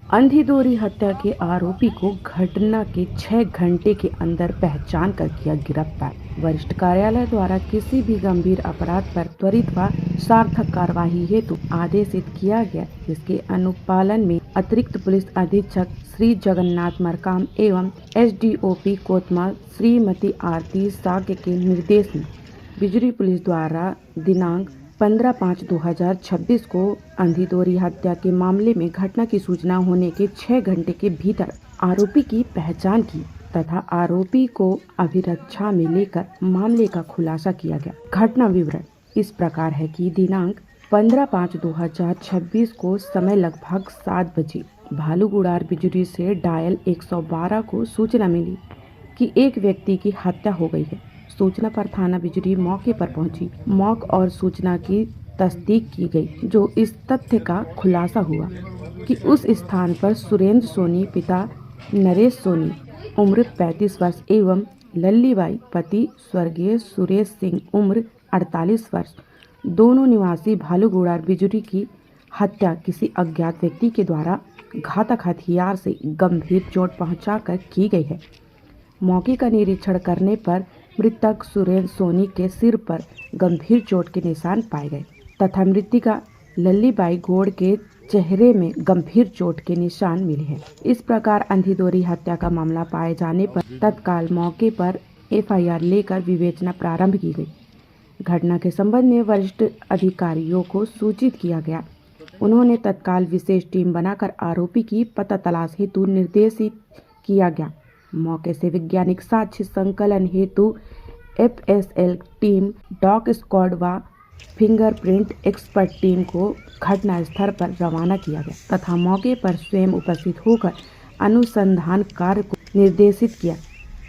अंधीदोरी हत्या के आरोपी को घटना के 6 घंटे के अंदर पहचान कर किया गिरफ्तार। वरिष्ठ कार्यालय द्वारा किसी भी गंभीर अपराध पर त्वरित व सार्थक कार्यवाही हेतु आदेशित किया गया, जिसके अनुपालन में अतिरिक्त पुलिस अधीक्षक श्री जगन्नाथ मरकाम एवं एसडीओपी कोतवाल श्रीमती आरती साक्य के निर्देश में बिजरी पुलिस द्वारा दिनांक 15/5/2026 को अंधीदोरी हत्या के मामले में घटना की सूचना होने के 6 घंटे के भीतर आरोपी की पहचान की तथा आरोपी को अभिरक्षा में लेकर मामले का खुलासा किया गया। घटना विवरण इस प्रकार है कि दिनांक 15/5/2026 को समय लगभग 7 बजे भालूगुड़ार बिजरी से डायल 112 को सूचना मिली कि एक व्यक्ति की हत्या हो गई है। सूचना पर थाना बिजरी मौके पर पहुंची। मौके और सूचना की तस्दीक की गई, जो इस तथ्य का खुलासा हुआ कि उस स्थान पर सुरेंद्र सोनी पिता नरेश सोनी उम्र 35 वर्ष एवं लल्लीबाई पति स्वर्गीय सुरेश सिंह उम्र 48 वर्ष दोनों निवासी भालूगुड़ार बिजरी की हत्या किसी अज्ञात व्यक्ति के द्वारा घातक हथियार से गंभीर चोट पहुंचाकर की गई है। मौके का निरीक्षण करने पर मृतक सुरेंद्र सोनी के सिर पर गंभीर चोट के निशान पाए गए तथा मृतिका लल्लीबाई गोड़ के चेहरे में गंभीर चोट के निशान मिले हैं। इस प्रकार अंधीदोरी हत्या का मामला पाए जाने पर तत्काल मौके पर एफआईआर लेकर विवेचना प्रारंभ की गई। घटना के संबंध में वरिष्ठ अधिकारियों को सूचित किया गया। उन्होंने तत्काल विशेष टीम बनाकर आरोपी की पता तलाश हेतु निर्देशित किया गया। मौके से वैज्ञानिक साक्ष्य संकलन हेतु एफएसएल टीम, डॉग स्क्वाड व फिंगरप्रिंट एक्सपर्ट टीम को घटना स्थल पर रवाना किया गया तथा मौके पर स्वयं उपस्थित होकर अनुसंधान कार्य को निर्देशित किया,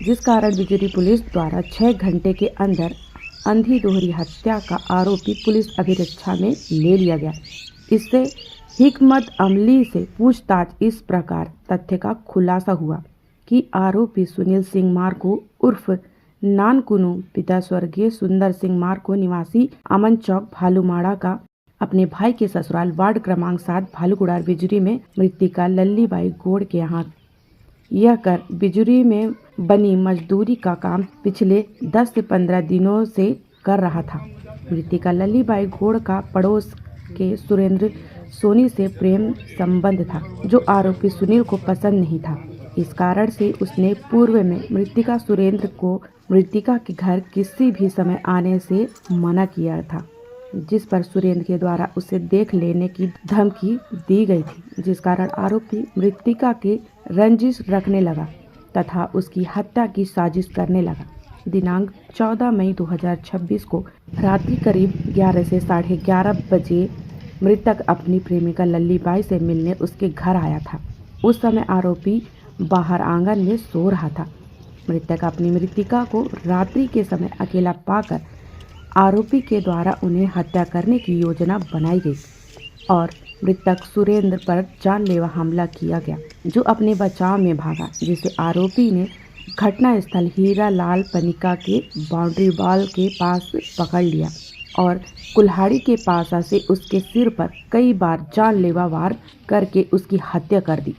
जिस कारण बिजरी पुलिस द्वारा 6 घंटे के अंदर अंधीदोरी हत्या का आरोपी पुलिस अभिरक्षा में ले लिया गया। इससे हिकमत अमली से पूछताछ इस प्रकार तथ्य का खुलासा हुआ कि आरोपी सुनील सिंह मार्को उर्फ नानकुनु पिता स्वर्गीय सुंदर सिंह मार्को निवासी अमन चौक भालूमाड़ा का अपने भाई के ससुराल वार्ड क्रमांक 7 भालूगुड़ार बिजरी में मृतिका लल्लीबाई गोड़ के यहाँ यह कर बिजरी में बनी मजदूरी का काम पिछले 10 से 15 दिनों से कर रहा था। मृतिका लल्लीबाई गोड़ का पड़ोस के सुरेंद्र सोनी से प्रेम संबंध था, जो आरोपी सुनील को पसंद नहीं था। इस कारण से उसने पूर्व में मृतिका सुरेंद्र को मृतिका के घर किसी भी समय आने से मना किया था, जिस पर सुरेंद्र के द्वारा उसे देख लेने की धमकी दी गई थी, जिस कारण आरोपी मृतिका के रंजिश रखने लगा तथा उसकी हत्या की साजिश करने लगा। दिनांक 14 मई 2026 को रात्रि करीब 11 से 11:30 बजे मृतक अपनी प्रेमिका लल्लीबाई से मिलने उसके घर आया था। उस समय आरोपी बाहर आंगन में सो रहा था। मृतक अपनी मृतिका को रात्रि के समय अकेला पाकर आरोपी के द्वारा उन्हें हत्या करने की योजना बनाई गई और मृतक सुरेंद्र पर जानलेवा हमला किया गया, जो अपने बचाव में भागा, जिसे आरोपी ने घटना स्थल हीरा लाल पनिका के बाउंड्री वॉल के पास पकड़ लिया और कुल्हाड़ी के पासा से उसके सिर पर कई बार जानलेवा वार करके उसकी हत्या कर दी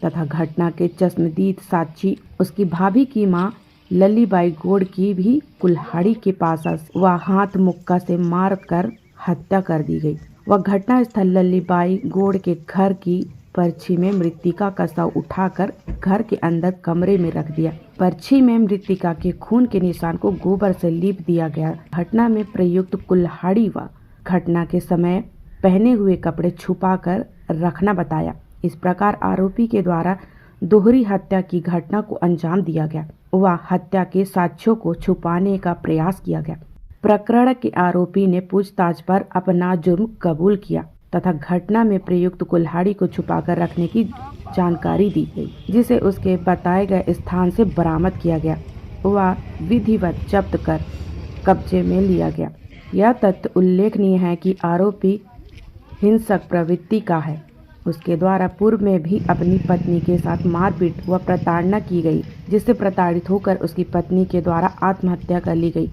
तथा घटना के चश्मदीद साक्षी उसकी भाभी की मां लल्लीबाई गोड़ की भी कुल्हाड़ी के पासा व हाथ मुक्का से मार कर हत्या कर दी गई। वह घटना स्थल लल्लीबाई गोड़ के घर की पर्ची में मृतिका का शव उठाकर घर के अंदर कमरे में रख दिया। पर्ची में मृतिका के खून के निशान को गोबर से लीप दिया गया। घटना में प्रयुक्त कुल्हाड़ी व घटना के समय पहने हुए कपड़े छुपाकर रखना बताया। इस प्रकार आरोपी के द्वारा दोहरी हत्या की घटना को अंजाम दिया गया व हत्या के साक्ष्यों को छुपाने का प्रयास किया गया। प्रकरण के आरोपी ने पूछताछ पर अपना जुर्म कबूल किया तथा घटना में प्रयुक्त कुल्हाड़ी को छुपाकर रखने की जानकारी दी गई, जिसे उसके बताए गए स्थान से बरामद किया गया व विधिवत जब्त कर कब्जे में लिया गया। यह तथ्य उल्लेखनीय है कि आरोपी हिंसक प्रवृत्ति का है। उसके द्वारा पूर्व में भी अपनी पत्नी के साथ मारपीट व प्रताड़ना की गई, जिससे प्रताड़ित होकर उसकी पत्नी के द्वारा आत्महत्या कर ली गई।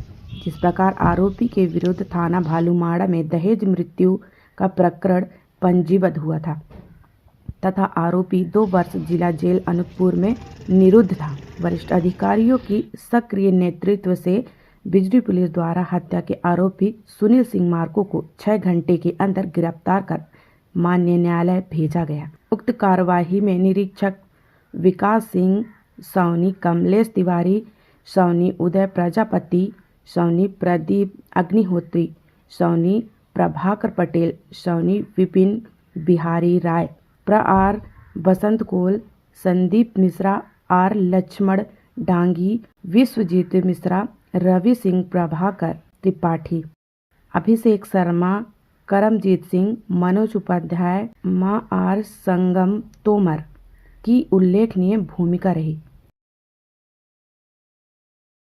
जिस प्रकार आरोपी के विरुद्ध थाना भालूमाड़ा में दहेज मृत्यु का प्रकरण पंजीबद्ध हुआ था। तथा आरोपी 2 वर्ष जिला जेल अनूपपुर में निरुद्ध था। वरिष्ठ अधिकारियों की सक्रिय नेतृत्व से बिजरी पुलिस द्वारा हत्या के आरोपी सुनील सिंह मार्को को 6 घंटे के अंदर गिरफ्तार कर माननीय न्यायालय भेजा गया। उक्त कार्यवाही में निरीक्षक विकास सिंह सौनी, कमलेश तिवारी सौनी, उदय प्रजापति सौनी, प्रदीप अग्निहोत्री सौनी, प्रभाकर पटेल सौनी, विपिन बिहारी राय, आर बसंत कोल, संदीप मिश्रा, आर लक्ष्मण डांगी, विश्वजीत मिश्रा, रवि सिंह, प्रभाकर त्रिपाठी, अभिषेक शर्मा, करमजीत सिंह, मनोज उपाध्याय, आर संगम तोमर की उल्लेखनीय भूमिका रही।